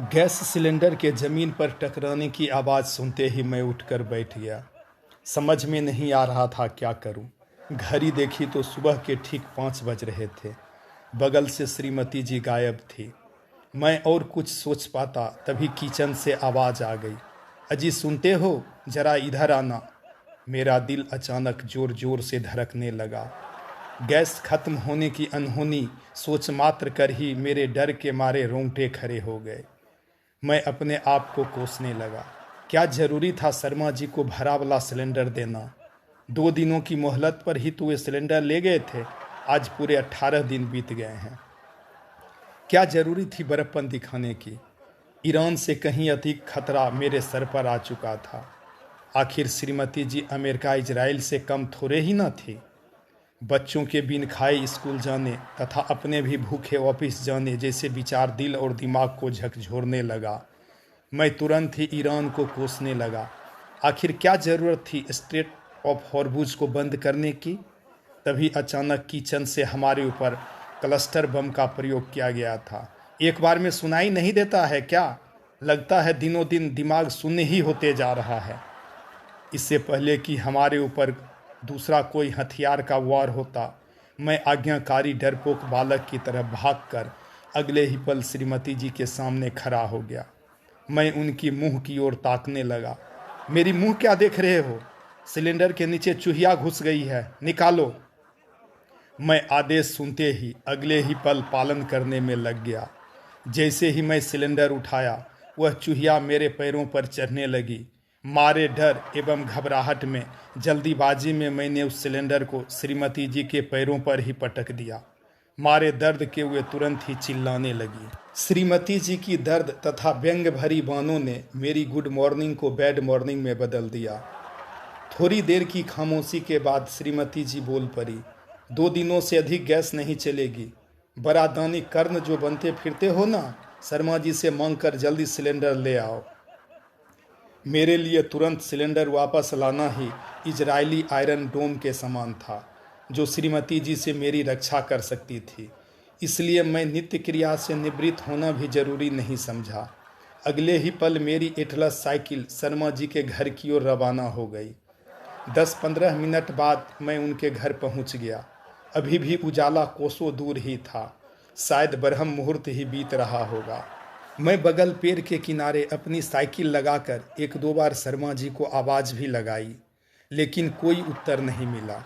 Gas cylinder के ज़मीन पर टकराने की आवाज़ सुनते ही मैं उठकर बैठ गया। समझ में नहीं आ रहा था क्या करूं। घड़ी देखी तो सुबह के ठीक 5 बज रहे थे। बगल से श्रीमती जी गायब थी। मैं और कुछ सोच पाता तभी किचन से आवाज़ आ गई, अजी सुनते हो, जरा इधर आना। मेरा दिल अचानक जोर जोर से धड़कने लगा। गैस खत्म होने की अनहोनी सोच मात्र कर ही मेरे डर के मारे रोंगटे खड़े हो गए। मैं अपने आप को कोसने लगा। क्या जरूरी था शर्मा जी को भरा वाला सिलेंडर देना? 2 दिनों की मोहलत पर ही तो वे सिलेंडर ले गए थे। आज पूरे 18 दिन बीत गए हैं। क्या जरूरी थी बड़प्पन दिखाने की? ईरान से कहीं अधिक खतरा मेरे सर पर आ चुका था। आखिर श्रीमती जी अमेरिका इजराइल से कम थोड़े ही न थी। बच्चों के बिन खाए स्कूल जाने तथा अपने भी भूखे ऑफिस जाने जैसे विचार दिल और दिमाग को झकझोरने लगा। मैं तुरंत ही ईरान को कोसने लगा। आखिर क्या ज़रूरत थी स्ट्रेट ऑफ हॉर्मुज़ को बंद करने की? तभी अचानक किचन से हमारे ऊपर क्लस्टर बम का प्रयोग किया गया था। एक बार में सुनाई नहीं देता है क्या? लगता है दिनों दिन दिमाग शून्य ही होते जा रहा है। इससे पहले कि हमारे ऊपर दूसरा कोई हथियार का वार होता, मैं आज्ञाकारी डरपोक बालक की तरह भागकर अगले ही पल श्रीमती जी के सामने खड़ा हो गया। मैं उनकी मुंह की ओर ताकने लगा। मेरी मुंह क्या देख रहे हो? सिलेंडर के नीचे चूहिया घुस गई है, निकालो। मैं आदेश सुनते ही अगले ही पल पालन करने में लग गया। जैसे ही मैं सिलेंडर उठाया, वह चूहिया मेरे पैरों पर चढ़ने लगी। मारे डर एवं घबराहट में जल्दीबाजी में मैंने उस सिलेंडर को श्रीमती जी के पैरों पर ही पटक दिया। मारे दर्द के वे तुरंत ही चिल्लाने लगी। श्रीमती जी की दर्द तथा व्यंग भरी बानों ने मेरी गुड मॉर्निंग को बैड मॉर्निंग में बदल दिया। थोड़ी देर की खामोशी के बाद श्रीमती जी बोल पड़ी, 2 दिनों से अधिक गैस नहीं चलेगी। बड़ा दानी कर्ण जो बनते फिरते हो ना, शर्मा जी से मांग कर जल्दी सिलेंडर ले आओ। मेरे लिए तुरंत सिलेंडर वापस लाना ही इजरायली आयरन डोम के समान था, जो श्रीमती जी से मेरी रक्षा कर सकती थी। इसलिए मैं नित्य क्रिया से निवृत्त होना भी जरूरी नहीं समझा। अगले ही पल मेरी एटलस साइकिल शर्मा जी के घर की ओर रवाना हो गई। 10-15 मिनट बाद मैं उनके घर पहुंच गया। अभी भी उजाला कोसों दूर ही था। शायद ब्रह्म मुहूर्त ही बीत रहा होगा। मैं बगल पेड़ के किनारे अपनी साइकिल लगाकर 1-2 बार शर्मा जी को आवाज़ भी लगाई, लेकिन कोई उत्तर नहीं मिला।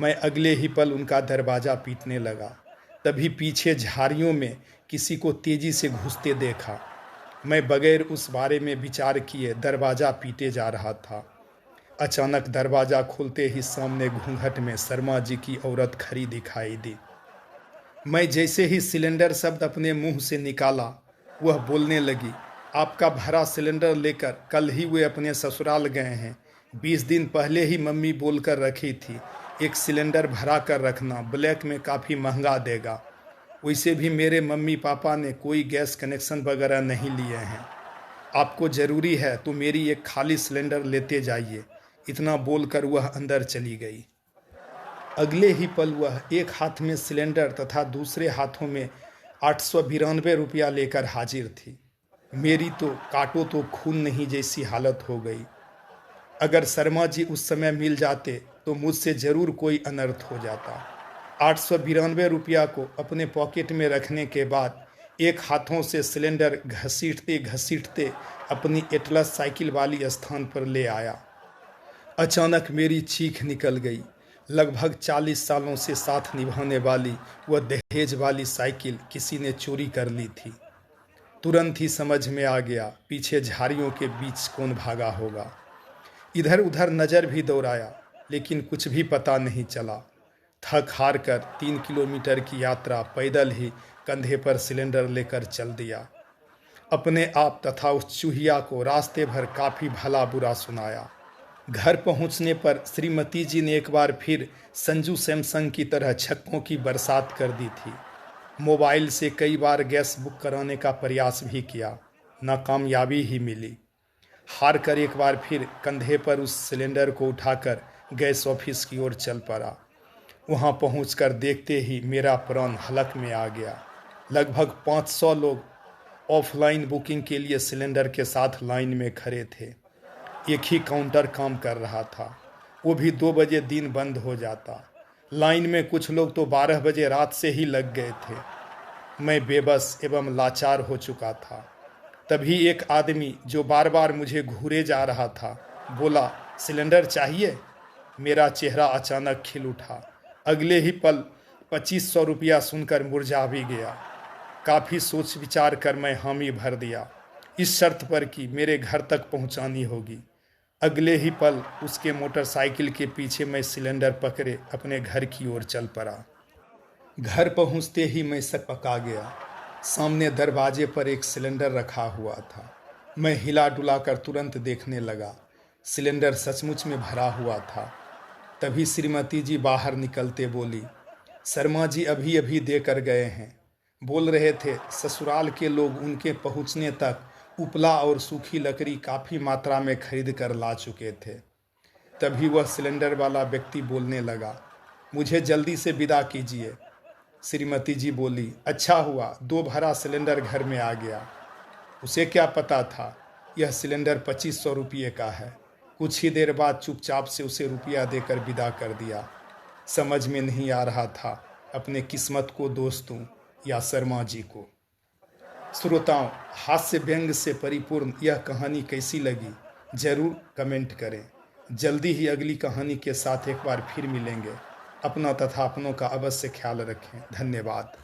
मैं अगले ही पल उनका दरवाज़ा पीटने लगा। तभी पीछे झाड़ियों में किसी को तेज़ी से घुसते देखा। मैं बगैर उस बारे में विचार किए दरवाज़ा पीटे जा रहा था। अचानक दरवाज़ा खुलते ही सामने घूंघट में शर्मा जी की औरत खड़ी दिखाई दी। मैं जैसे ही सिलेंडर शब्द अपने मुंह से निकाला, वह बोलने लगी, आपका भरा सिलेंडर लेकर कल ही वे अपने ससुराल गए हैं। 20 दिन पहले ही मम्मी बोलकर रखी थी, एक सिलेंडर भरा कर रखना, ब्लैक में काफ़ी महंगा देगा। वैसे भी मेरे मम्मी पापा ने कोई गैस कनेक्शन वगैरह नहीं लिए हैं। आपको ज़रूरी है तो मेरी एक खाली सिलेंडर लेते जाइए। इतना बोलकर वह अंदर चली गई। अगले ही पल वह एक हाथ में सिलेंडर तथा दूसरे हाथों में 892 रुपया लेकर हाजिर थी। मेरी तो काटो तो खून नहीं जैसी हालत हो गई। अगर शर्मा जी उस समय मिल जाते तो मुझसे ज़रूर कोई अनर्थ हो जाता। 892 रुपया को अपने पॉकेट में रखने के बाद एक हाथों से सिलेंडर घसीटते घसीटते अपनी एटलस साइकिल वाली स्थान पर ले आया। अचानक मेरी चीख निकल गई। लगभग 40 सालों से साथ निभाने वाली वह दहेज वाली साइकिल किसी ने चोरी कर ली थी। तुरंत ही समझ में आ गया पीछे झाड़ियों के बीच कौन भागा होगा। इधर उधर नज़र भी दौड़ाया, लेकिन कुछ भी पता नहीं चला। थक हार कर 3 किलोमीटर की यात्रा पैदल ही कंधे पर सिलेंडर लेकर चल दिया। अपने आप तथा उस चूहिया को रास्ते भर काफ़ी भला बुरा सुनाया। घर पहुंचने पर श्रीमती जी ने एक बार फिर संजू सैमसंग की तरह छक्कों की बरसात कर दी थी। मोबाइल से कई बार गैस बुक कराने का प्रयास भी किया, नाकामयाबी ही मिली। हार कर एक बार फिर कंधे पर उस सिलेंडर को उठाकर गैस ऑफिस की ओर चल पड़ा। वहां पहुंचकर देखते ही मेरा प्राण हलक में आ गया। लगभग 500 लोग ऑफलाइन बुकिंग के लिए सिलेंडर के साथ लाइन में खड़े थे। एक ही काउंटर काम कर रहा था, वो भी 2 बजे दिन बंद हो जाता। लाइन में कुछ लोग तो 12 बजे रात से ही लग गए थे। मैं बेबस एवं लाचार हो चुका था। तभी एक आदमी जो बार बार मुझे घूरे जा रहा था बोला, सिलेंडर चाहिए? मेरा चेहरा अचानक खिल उठा। अगले ही पल 2500 रुपया सुनकर मुरझा भी गया। काफ़ी सोच विचार कर मैं हामी भर दिया, इस शर्त पर कि मेरे घर तक पहुंचानी होगी। अगले ही पल उसके मोटरसाइकिल के पीछे मैं सिलेंडर पकड़े अपने घर की ओर चल पड़ा। घर पहुंचते ही मैं सकपका गया। सामने दरवाजे पर एक सिलेंडर रखा हुआ था। मैं हिला डुला कर तुरंत देखने लगा। सिलेंडर सचमुच में भरा हुआ था। तभी श्रीमती जी बाहर निकलते बोली, शर्मा जी अभी अभी दे कर गए हैं। बोल रहे थे ससुराल के लोग उनके पहुंचने तक उपला और सूखी लकड़ी काफ़ी मात्रा में खरीद कर ला चुके थे। तभी वह सिलेंडर वाला व्यक्ति बोलने लगा, मुझे जल्दी से विदा कीजिए। श्रीमती जी बोली, अच्छा हुआ 2 भरा सिलेंडर घर में आ गया। उसे क्या पता था यह सिलेंडर 2500 रुपये का है। कुछ ही देर बाद चुपचाप से उसे रुपया देकर विदा कर दिया। समझ में नहीं आ रहा था अपने किस्मत को दोष दूं या शर्मा जी को। श्रोताओं, हास्य व्यंग से परिपूर्ण यह कहानी कैसी लगी जरूर कमेंट करें। जल्दी ही अगली कहानी के साथ एक बार फिर मिलेंगे। अपना तथा अपनों का अवश्य ख्याल रखें। धन्यवाद।